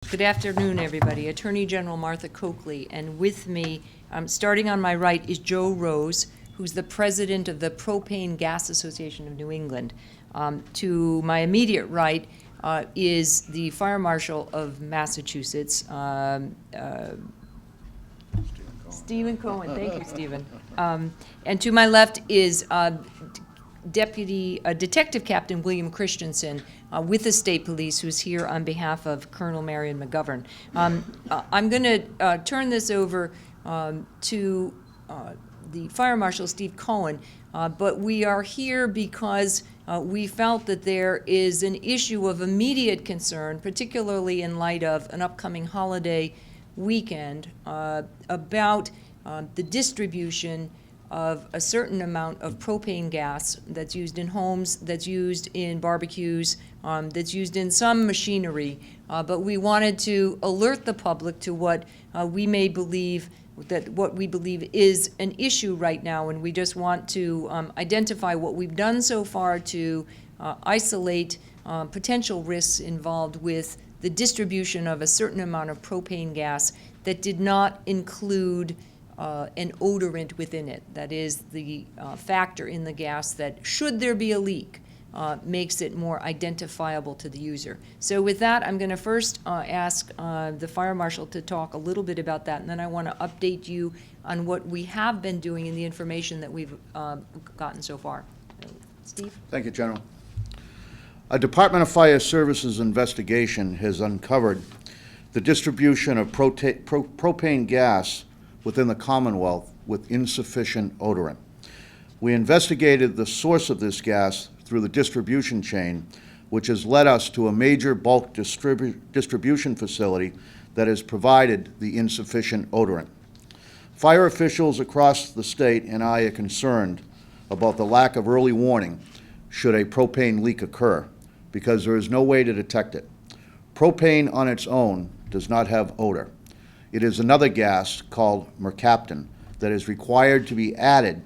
Good afternoon, everybody. Attorney General Martha Coakley, and with me, starting on my right, is Joe Rose, who's the president of the Propane Gas Association of New England. To my immediate right is the Fire Marshal of Massachusetts, Stephen Cohen. Thank you, Stephen. And to my left is Detective Captain William Christensen with the State Police, who's here on behalf of Colonel Marion McGovern. I'm going to turn this over to the Fire Marshal, Steve Cohen, but we are here because we felt that there is an issue of immediate concern, particularly in light of an upcoming holiday weekend, about the distribution of a certain amount of propane gas that's used in homes, that's used in barbecues, that's used in some machinery. But we wanted to alert the public to what we believe is an issue right now, and we just want to identify what we've done so far to isolate potential risks involved with the distribution of a certain amount of propane gas that did not include an odorant within it. That is the factor in the gas that, should there be a leak, makes it more identifiable to the user. So with that, I'm going to first ask the Fire Marshal to talk a little bit about that, and then I want to update you on what we have been doing and the information that we've gotten so far. Steve? Thank you, General. A Department of Fire Services investigation has uncovered the distribution of propane gas within the Commonwealth with insufficient odorant. We investigated the source of this gas through the distribution chain, which has led us to a major bulk distribution facility that has provided the insufficient odorant. Fire officials across the state and I are concerned about the lack of early warning should a propane leak occur, because there is no way to detect it. Propane on its own does not have odor. It is another gas called mercaptan that is required to be added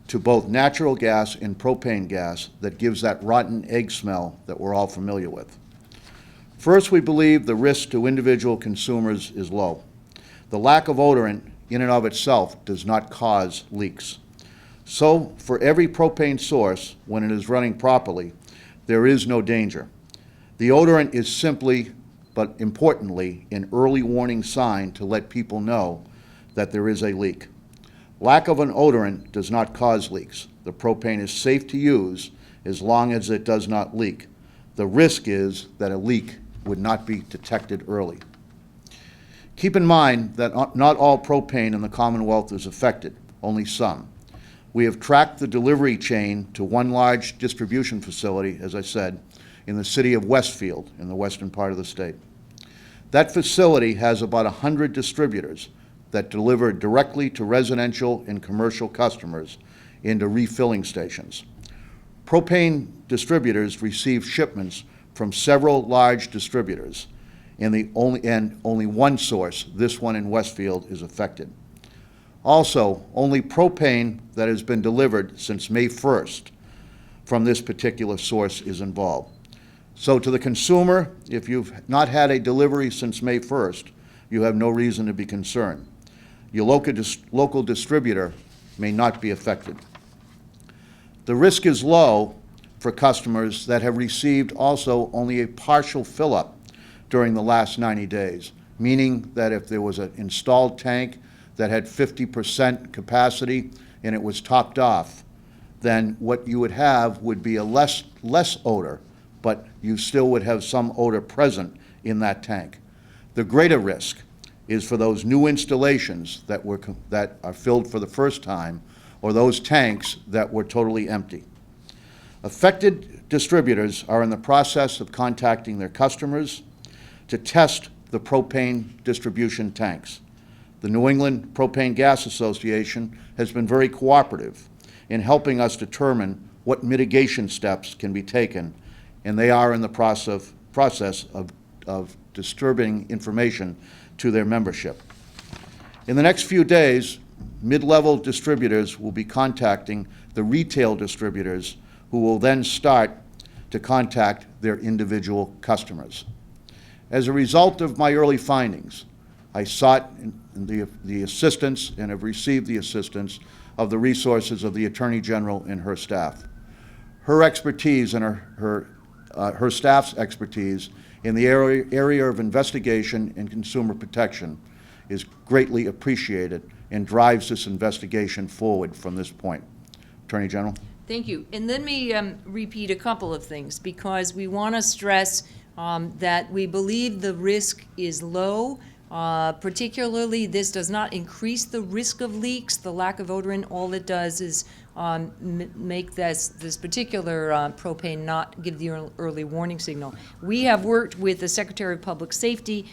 to both natural gas and propane gas that gives that rotten egg smell that we're all familiar with. First, we believe the risk to individual consumers is low. The lack of odorant in and of itself does not cause leaks. So, for every propane source, when it is running properly, there is no danger. The odorant is simply, but importantly, an early warning sign to let people know that there is a leak. Lack of an odorant does not cause leaks. The propane is safe to use as long as it does not leak. The risk is that a leak would not be detected early. Keep in mind that not all propane in the Commonwealth is affected, only some. We have tracked the delivery chain to one large distribution facility, as I said, in the city of Westfield, in the western part of the state. That facility has about 100 distributors that deliver directly to residential and commercial customers into refilling stations. Propane distributors receive shipments from several large distributors, and only one source, this one in Westfield, is affected. Also, only propane that has been delivered since May 1st from this particular source is involved. So to the consumer, if you've not had a delivery since May 1st, you have no reason to be concerned. Your local distributor may not be affected. The risk is low for customers that have received also only a partial fill-up during the last 90 days, meaning that if there was an installed tank that had 50% capacity and it was topped off, then what you would have would be a less odor, but you still would have some odor present in that tank. The greater risk is for those new installations that are filled for the first time, or those tanks that were totally empty. Affected distributors are in the process of contacting their customers to test the propane distribution tanks. The New England Propane Gas Association has been very cooperative in helping us determine what mitigation steps can be taken, and they are in the process of distributing information to their membership. In the next few days, mid-level distributors will be contacting the retail distributors, who will then start to contact their individual customers. As a result of my early findings, I sought the assistance and have received the assistance of the resources of the Attorney General and her staff. Her expertise and her staff's expertise in the area of investigation and consumer protection is greatly appreciated and drives this investigation forward from this point. Attorney General? Thank you. And let me repeat a couple of things, because we want to stress that we believe the risk is low. Particularly, this does not increase the risk of leaks. The lack of odorant, all it does is make this particular propane not give the early warning signal. We have worked with the Secretary of Public Safety,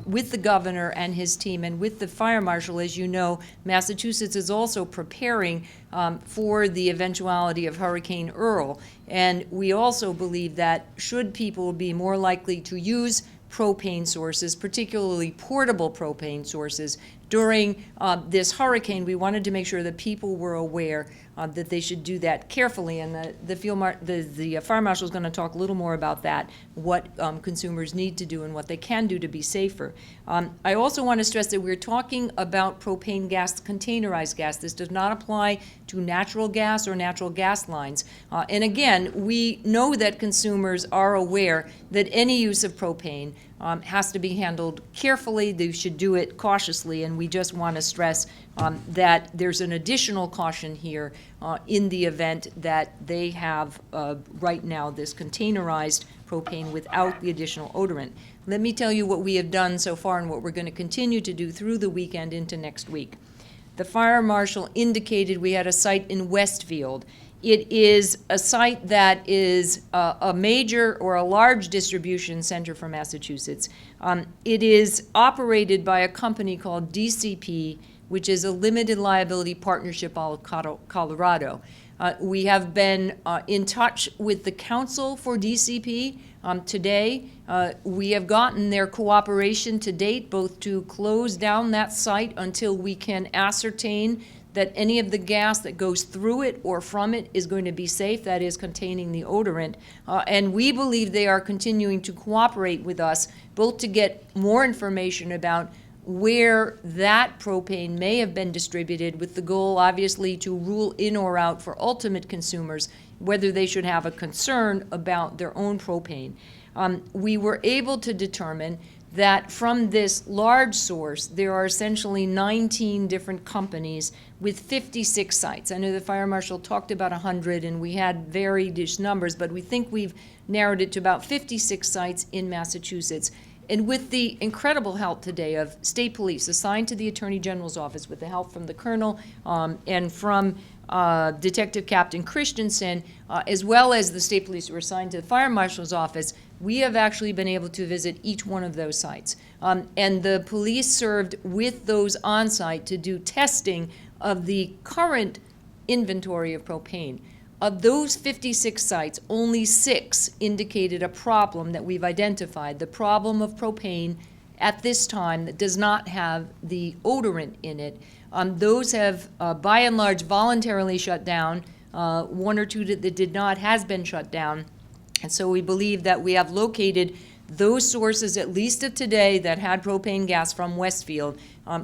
with the governor and his team, and with the fire marshal. As you know, Massachusetts is also preparing for the eventuality of Hurricane Earl. And we also believe that should people be more likely to use propane sources, particularly portable propane sources, during this hurricane, we wanted to make sure that people were aware that they should do that carefully. And the fire marshal is going to talk a little more about that, what consumers need to do and what they can do to be safer. I also want to stress that we're talking about propane gas, containerized gas. This does not apply to natural gas or natural gas lines. And again, we know that consumers are aware that any use of propane has to be handled carefully. They should do it cautiously, and we just want to stress that there's an additional caution here in the event that they have right now this containerized propane without the additional odorant. Let me tell you what we have done so far and what we're going to continue to do through the weekend into next week. The fire marshal indicated we had a site in Westfield. It is a site that is a major or a large distribution center for Massachusetts. It is operated by a company called DCP, which is a limited liability partnership out of Colorado. We have been in touch with the counsel for DCP today. We have gotten their cooperation to date, both to close down that site until we can ascertain that any of the gas that goes through it or from it is going to be safe, that is, containing the odorant. And we believe they are continuing to cooperate with us, both to get more information about where that propane may have been distributed, with the goal, obviously, to rule in or out for ultimate consumers whether they should have a concern about their own propane. We were able to determine that from this large source, there are essentially 19 different companies with 56 sites. I know the fire marshal talked about 100, and we had varied numbers, but we think we've narrowed it to about 56 sites in Massachusetts. And with the incredible help today of state police assigned to the Attorney General's office, with the help from the Colonel and from Detective Captain Christensen, as well as the state police who were assigned to the fire marshal's office, we have actually been able to visit each one of those sites. And the police served with those on site to do testing of the current inventory of propane. Of those 56 sites, only 6 indicated a problem that we've identified, the problem of propane at this time that does not have the odorant in it. Those have, by and large, voluntarily shut down. 1 or 2 that did not has been shut down. And so we believe that we have located those sources, at least of today, that had propane gas from Westfield.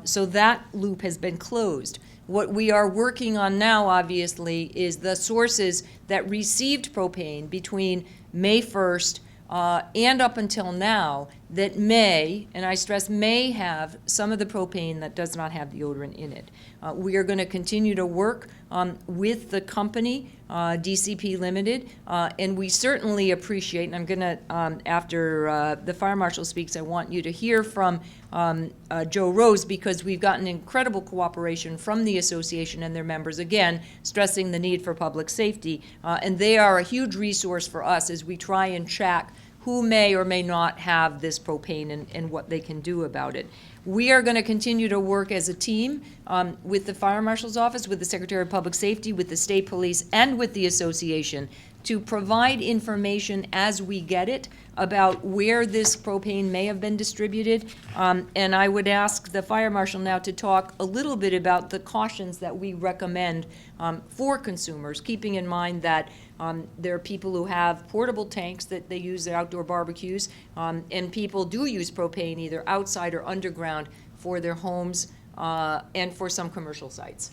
So that loop has been closed. What we are working on now, obviously, is the sources that received propane between May 1st and up until now that may, and I stress may, have some of the propane that does not have the odorant in it. We are going to continue to work with the company, DCP Limited, and we certainly appreciate, and I'm going to, after the fire marshal speaks, I want you to hear from Joe Rose, because we've gotten incredible cooperation from the association and their members, again, stressing the need for public safety, and they are a huge resource for us as we try and track who may or may not have this propane and what they can do about it. We are going to continue to work as a team with the fire marshal's office, with the Secretary of Public Safety, with the state police, and with the association to provide information as we get it about where this propane may have been distributed. And I would ask the fire marshal now to talk a little bit about the cautions that we recommend for consumers, keeping in mind that there are people who have portable tanks that they use at outdoor barbecues, and people do use propane either outside or underground for their homes and for some commercial sites.